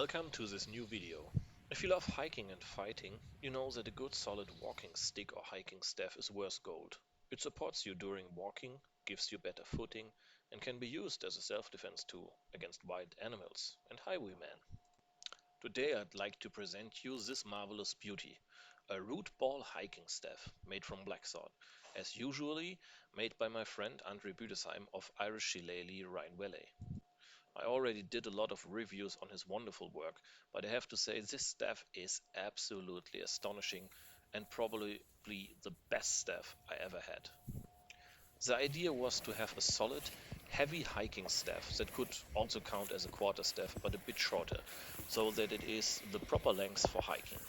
Welcome to this new video. If you love hiking and fighting, you know that a good solid walking stick or hiking staff is worth gold. It supports you during walking, gives you better footing, and can be used as a self-defense tool against wild animals and highwaymen. Today I'd like to present you this marvelous beauty, a rootball hiking staff made from Blackthorn, as usually made by my friend André Büdesheim of Irish Shillelaghs Rhine-Valley. I already did a lot of reviews on his wonderful work, but I have to say this staff is absolutely astonishing and probably the best staff I ever had. The idea was to have a solid, heavy hiking staff that could also count as a quarterstaff but a bit shorter, so that it is the proper length for hiking.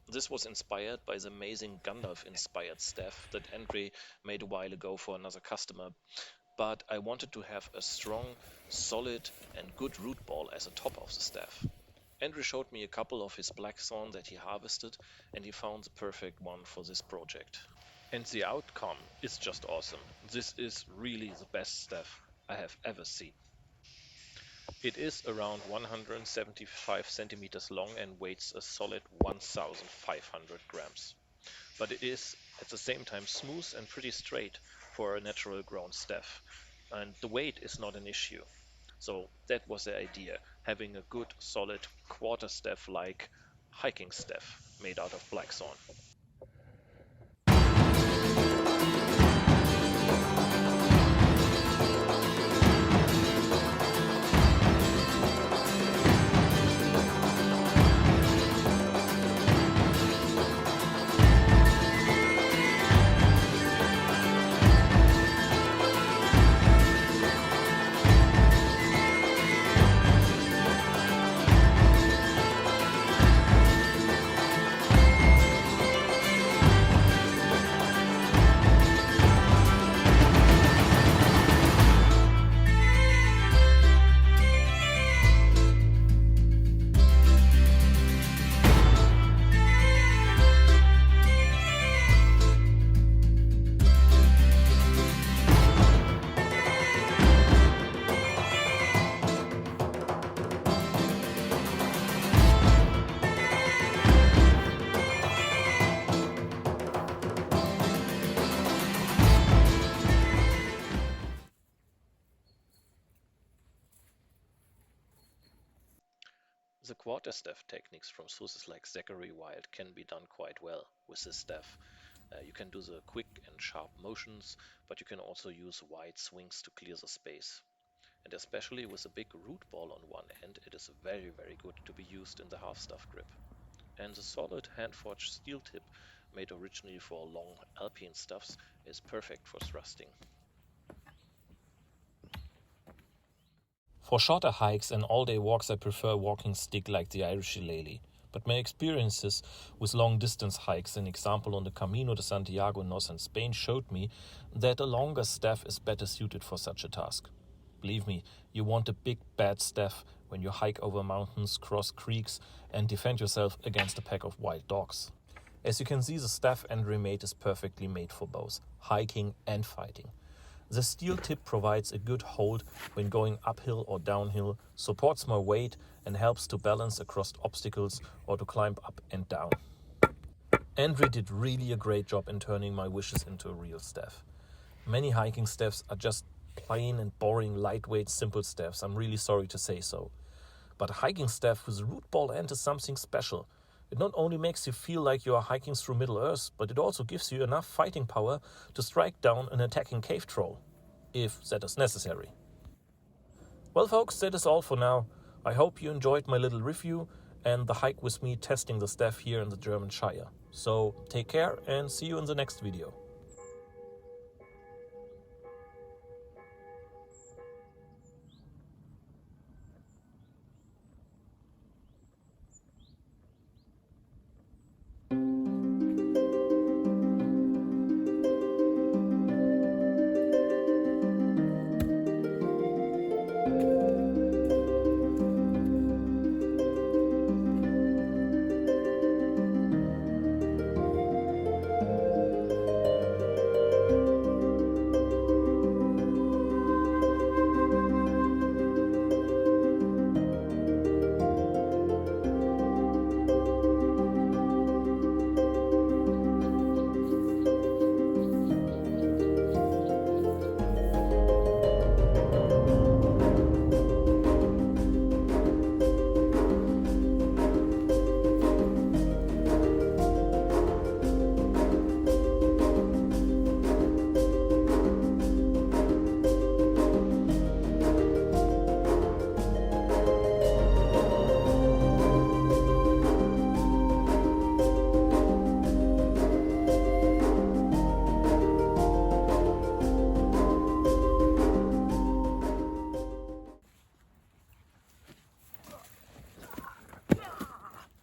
This was inspired by the amazing Gandalf-inspired staff that André made a while ago for another customer, but I wanted to have a strong, solid and good root ball as a top of the staff. Andrew showed me a couple of his blackthorn that he harvested and he found the perfect one for this project. And the outcome is just awesome. This is really the best staff I have ever seen. It is around 175 centimeters long and weighs a solid 1,500 grams. But it is at the same time smooth and pretty straight for a natural grown staff, and the weight is not an issue. So that was the idea, having a good solid quarter staff like hiking staff made out of blackthorn. The quarterstaff techniques from sources like Zachary Wild can be done quite well with this staff. You can do the quick and sharp motions, but you can also use wide swings to clear the space. And especially with a big root ball on one end, it is very good to be used in the half-staff grip. And the solid hand-forged steel tip, made originally for long alpine stuffs, is perfect for thrusting. For shorter hikes and all-day walks I prefer a walking stick like the Irish Shillelagh, but my experiences with long-distance hikes, an example on the Camino de Santiago in northern Spain, showed me that a longer staff is better suited for such a task. Believe me, you want a big bad staff when you hike over mountains, cross creeks and defend yourself against a pack of wild dogs. As you can see, the staff André made is perfectly made for both hiking and fighting. The steel tip provides a good hold when going uphill or downhill, supports my weight and helps to balance across obstacles or to climb up and down. André did really a great job in turning my wishes into a real staff. Many hiking staffs are just plain and boring, lightweight, simple staffs. I'm really sorry to say so. But a hiking staff with a root ball end is something special. It not only makes you feel like you are hiking through Middle Earth, but it also gives you enough fighting power to strike down an attacking cave troll, if that is necessary. Well folks, that is all for now. I hope you enjoyed my little review and the hike with me testing the staff here in the German Shire. So take care and see you in the next video.